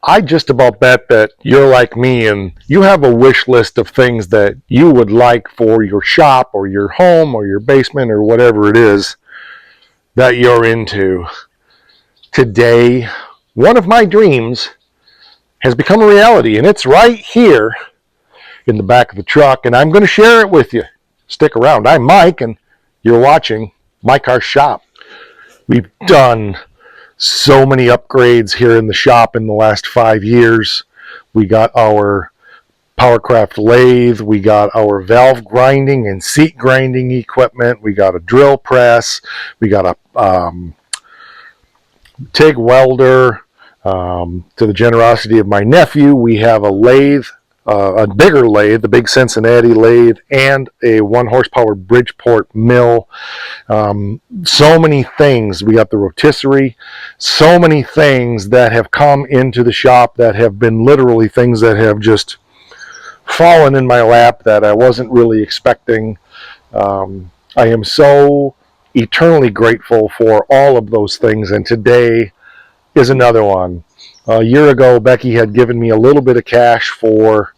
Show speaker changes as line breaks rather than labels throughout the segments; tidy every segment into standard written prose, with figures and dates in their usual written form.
I just about bet that you're like me and you have a wish list of things that you would like for your shop or your home or your basement or whatever it is that you're into. Today, one of my dreams has become a reality, and it's right here in the back of the truck, and I'm going to share it with you. Stick around. I'm Mike, and you're watching My Car Shop. We've done so many upgrades here in the shop in the last 5 years. We got our Powercraft lathe, we got our valve grinding and seat grinding equipment, we got a drill press, we got a TIG welder. To the generosity of my nephew, we have a lathe, a bigger lathe, the big Cincinnati lathe, and a 1 horsepower Bridgeport mill. So many things. We got the rotisserie. So many things that have come into the shop that have been literally things that have just fallen in my lap that I wasn't really expecting. I am so eternally grateful for all of those things, and today is another one. A year ago, Becky had given me a little bit of cash for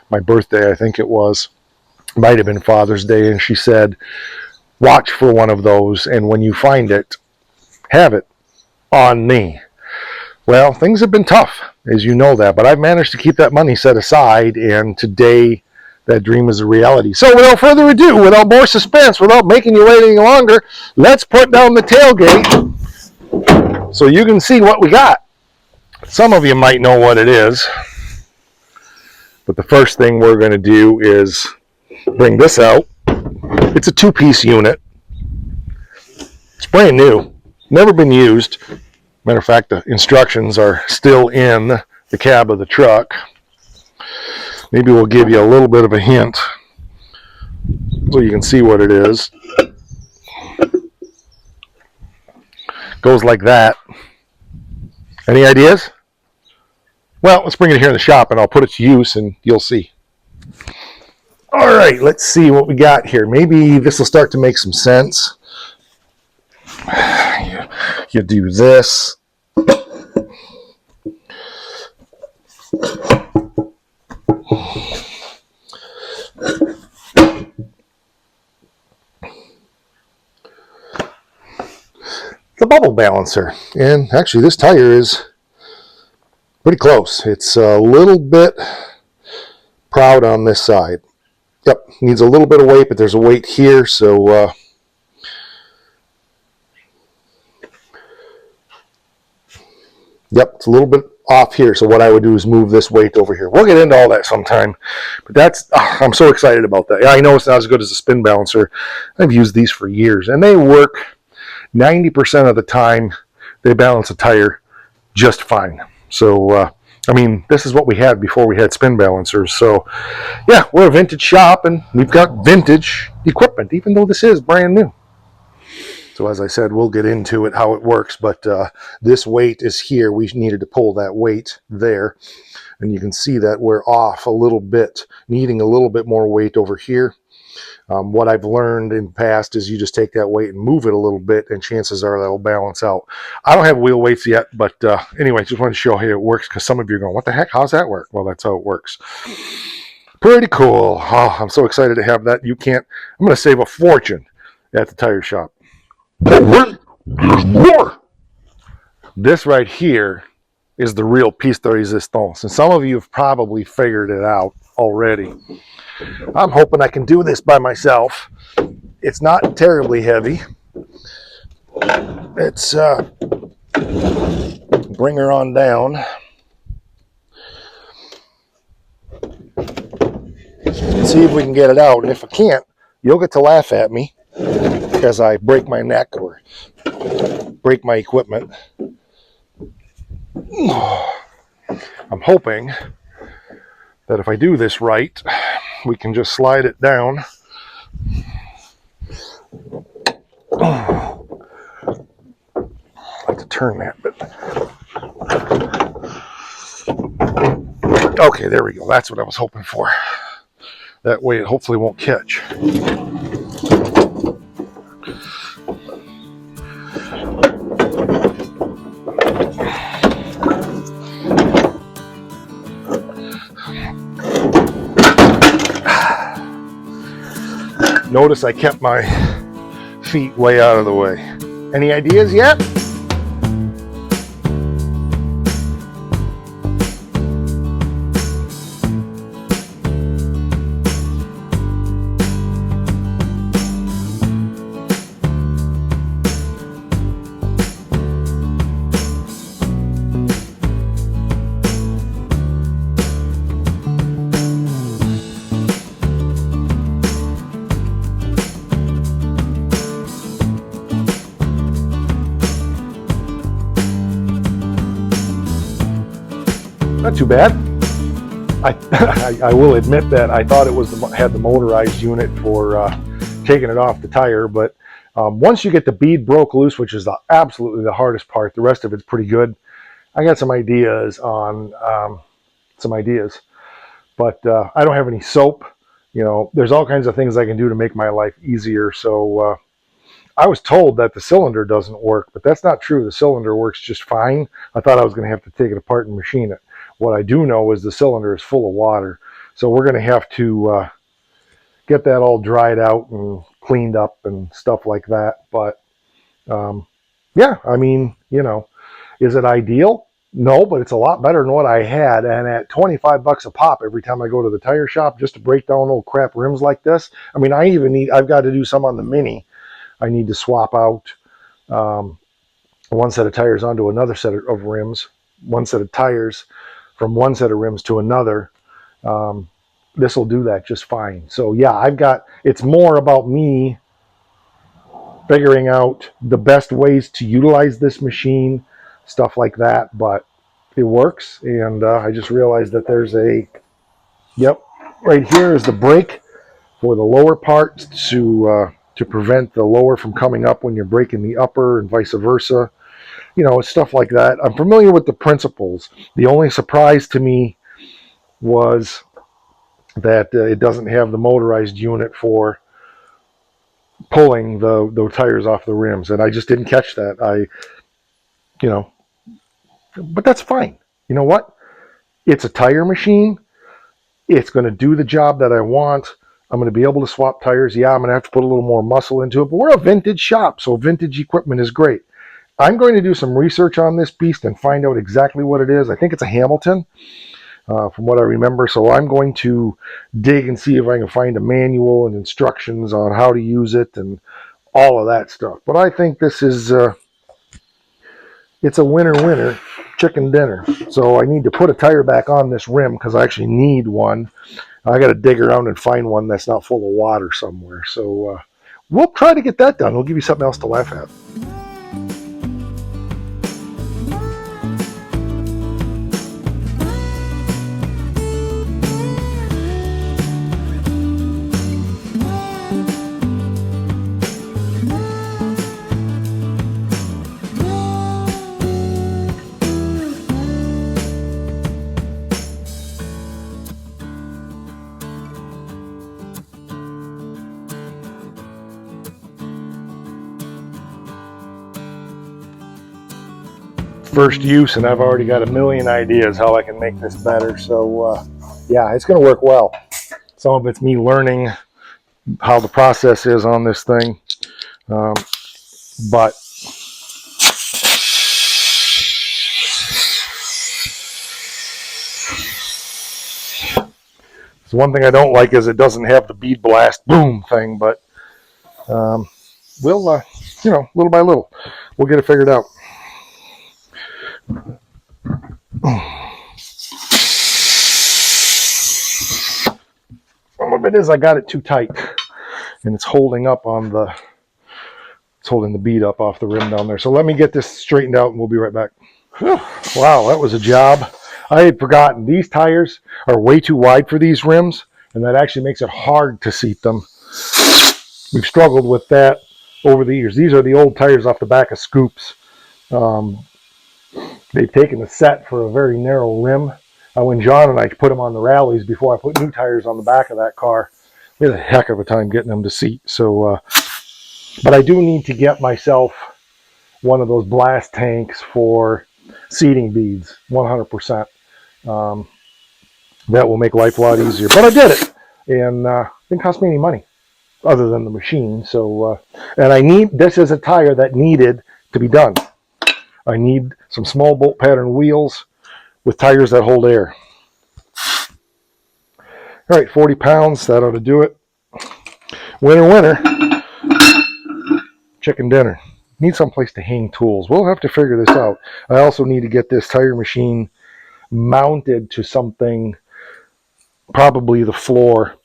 my birthday, I think it was. Might have been Father's Day, and she said, watch for one of those, and when you find it, have it on me. Well, things have been tough, as you know that, but I've managed to keep that money set aside, and today that dream is a reality. So without further ado, without more suspense, without making you wait any longer, let's put down the tailgate so you can see what we got. Some of you might know what it is, but the first thing we're going to do is bring this out. It's a 2-piece unit. It's brand new, never been used. Matter of fact, the instructions are still in the cab of the truck. Maybe we'll give you a little bit of a hint so you can see what it is. Goes like that. Any ideas? Well, let's bring it here in the shop and I'll put it to use and you'll see. All right, let's see what we got here. Maybe this will start to make some sense. You do this. The bubble balancer, and actually this tire is pretty close. It's a little bit proud on this side. Yep, needs a little bit of weight, but there's a weight here, so yep, it's a little bit off here. So what I would do is move this weight over here. We'll get into all that sometime, but that's I'm so excited about that. I know it's not as good as a spin balancer. I've used these for years, and they work 90% of the time. They balance a tire just fine. So I mean, this is what we had before we had spin balancers. So yeah, we're a vintage shop and we've got vintage equipment, even though this is brand new. So as I said, we'll get into it, how it works, but this weight is here. We needed to pull that weight there, and you can see that we're off a little bit, needing a little bit more weight over here. What I've learned in the past is you just take that weight and move it a little bit, and chances are that'll balance out. I don't have wheel weights yet, but anyway, just wanted to show how it works, because some of you are going, what the heck, how's that work? Well, that's how it works. Pretty cool. Oh, I'm so excited to have that. I'm going to save a fortune at the tire shop. But wait, there's more. This right here is the real piece de resistance, and some of you have probably figured it out already. I'm hoping I can do this by myself. It's not terribly heavy. Let's bring her on down. See if we can get it out, and if I can't, you'll get to laugh at me as I break my neck or break my equipment. I'm hoping that if I do this right, we can just slide it down. I like to turn that, but okay, there we go. That's what I was hoping for. That way it hopefully won't catch. Notice I kept my feet way out of the way. Any ideas yet? Not too bad. I will admit that I thought it was had the motorized unit for taking it off the tire, but once you get the bead broke loose, which is absolutely the hardest part, the rest of it's pretty good. I got some ideas on but I don't have any soap. You know, there's all kinds of things I can do to make my life easier. So I was told that the cylinder doesn't work, but that's not true. The cylinder works just fine. I thought I was going to have to take it apart and machine it. What I do know is the cylinder is full of water. So we're going to have to get that all dried out and cleaned up and stuff like that. But yeah, I mean, you know, is it ideal? No, but it's a lot better than what I had. And at 25 bucks a pop every time I go to the tire shop just to break down old crap rims like this. I mean, I've got to do some on the Mini. I need to swap out one set of tires onto another set of rims, one set of tires from one set of rims to another. This will do that just fine. So yeah, it's more about me figuring out the best ways to utilize this machine, stuff like that, but it works. And I just realized that there's right here is the brake for the lower part to prevent the lower from coming up when you're braking the upper and vice versa. You know, stuff like that. I'm familiar with the principles. The only surprise to me was that it doesn't have the motorized unit for pulling the tires off the rims, and I just didn't catch that. But that's fine. You know what? It's a tire machine. It's going to do the job that I want. I'm going to be able to swap tires. Yeah, I'm going to have to put a little more muscle into it, but we're a vintage shop, so vintage equipment is great. I'm going to do some research on this beast and find out exactly what it is. I think it's a Hamilton, from what I remember. So I'm going to dig and see if I can find a manual and instructions on how to use it and all of that stuff. But I think this is, it's a winner chicken dinner. So I need to put a tire back on this rim because I actually need one. I got to dig around and find one that's not full of water somewhere. So we'll try to get that done. We'll give you something else to laugh at. First use, and I've already got a million ideas how I can make this better. So yeah, it's going to work well. Some of it's me learning how the process is on this thing, but so one thing I don't like is it doesn't have the bead blast boom thing, but we'll little by little we'll get it figured out. Some of it is I got it too tight, and it's holding the bead up off the rim down there. So let me get this straightened out, and we'll be right back. Wow, that was a job. I had forgotten these tires are way too wide for these rims, and that actually makes it hard to seat them. We've struggled with that over the years. These are the old tires off the back of Scoops. They've taken the set for a very narrow rim. When John and I put them on the rallies before I put new tires on the back of that car, we had a heck of a time getting them to seat. So, but I do need to get myself one of those blast tanks for seating beads, 100%. That will make life a lot easier. But I did it, and it didn't cost me any money. other than the machine. So, and I need, this is a tire that needed to be done. I need some small bolt pattern wheels with tires that hold air. All right, 40 pounds, that ought to do it. Winner, winner, chicken dinner. Need someplace to hang tools. We'll have to figure this out. I also need to get this tire machine mounted to something, probably the floor.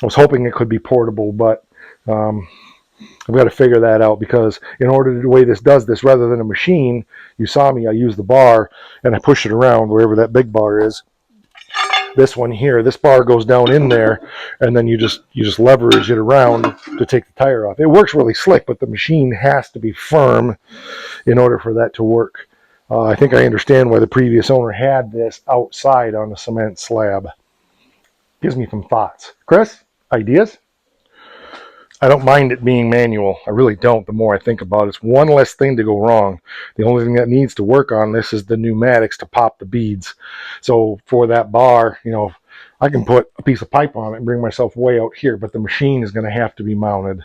I was hoping it could be portable, but I've got to figure that out, because in order to the way this does this, rather than a machine, you saw me, I use the bar and I push it around wherever that big bar is. This one here, this bar goes down in there, and then you just leverage it around to take the tire off. It works really slick, but the machine has to be firm in order for that to work. I think I understand why the previous owner had this outside on a cement slab. Gives me some thoughts. Chris, ideas? I don't mind it being manual. I really don't. The more I think about it, it's one less thing to go wrong. The only thing that needs to work on this is the pneumatics to pop the beads. So for that bar, you know, I can put a piece of pipe on it and bring myself way out here, but the machine is going to have to be mounted.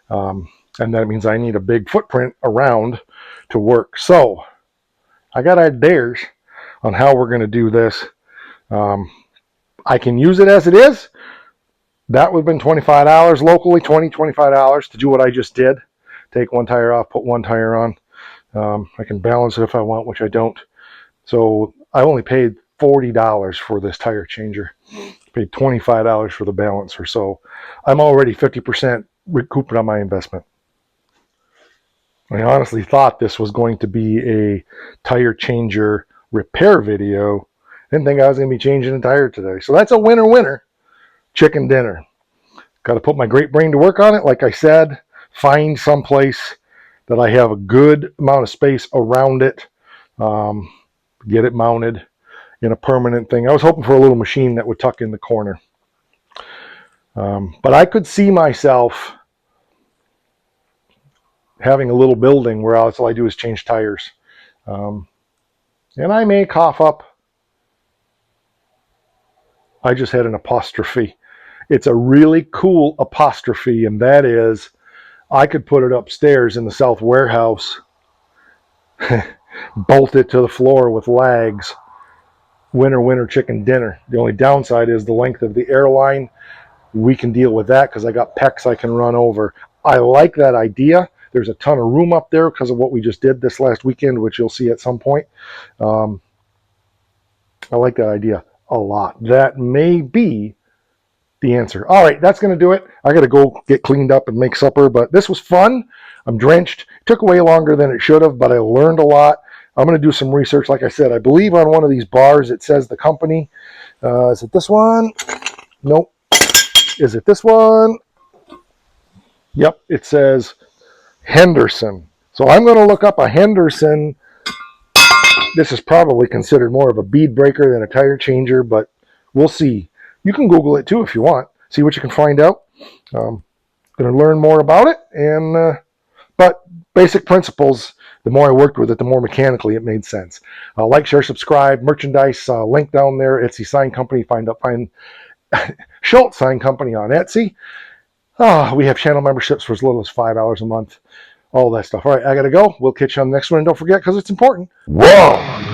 And that means I need a big footprint around to work. So I got ideas on how we're going to do this. I can use it as it is. That would have been $25 locally, $25 to do what I just did. Take one tire off, put one tire on. I can balance it if I want, which I don't. So I only paid $40 for this tire changer. Paid $25 for the balancer. So I'm already 50% recouped on my investment. I honestly thought this was going to be a tire changer repair video. Didn't think I was going to be changing a tire today. So that's a winner winner. Chicken dinner. Got to put my great brain to work on it. Like I said, find someplace that I have a good amount of space around it. Get it mounted in a permanent thing. I was hoping for a little machine that would tuck in the corner. But I could see myself having a little building where all I do is change tires. And I may cough up. I just had an apostrophe. It's a really cool apostrophe, and that is, I could put it upstairs in the south warehouse, bolt it to the floor with lags. Winner, winner, chicken dinner. The only downside is the length of the airline. We can deal with that because I got pecs I can run over. I like that idea. There's a ton of room up there because of what we just did this last weekend, which you'll see at some point. I like that idea a lot. That may be the answer. All right, that's going to do it. I got to go get cleaned up and make supper, but this was fun. I'm drenched. It took way longer than it should have, but I learned a lot. I'm going to do some research. Like I said, I believe on one of these bars it says the company. Is it this one? Nope. Is it this one? Yep, it says Henderson. So I'm going to look up a Henderson. This is probably considered more of a bead breaker than a tire changer, but we'll see. You can Google it too if you want. See what you can find out. Going to learn more about it, but basic principles. The more I worked with it, the more mechanically it made sense. Like, share, subscribe, merchandise, link down there. Etsy Sign Company. Find Schultz Sign Company on Etsy. We have channel memberships for as little as $5 a month. All that stuff. All right, I got to go. We'll catch you on the next one. And don't forget, because it's important. Whoa!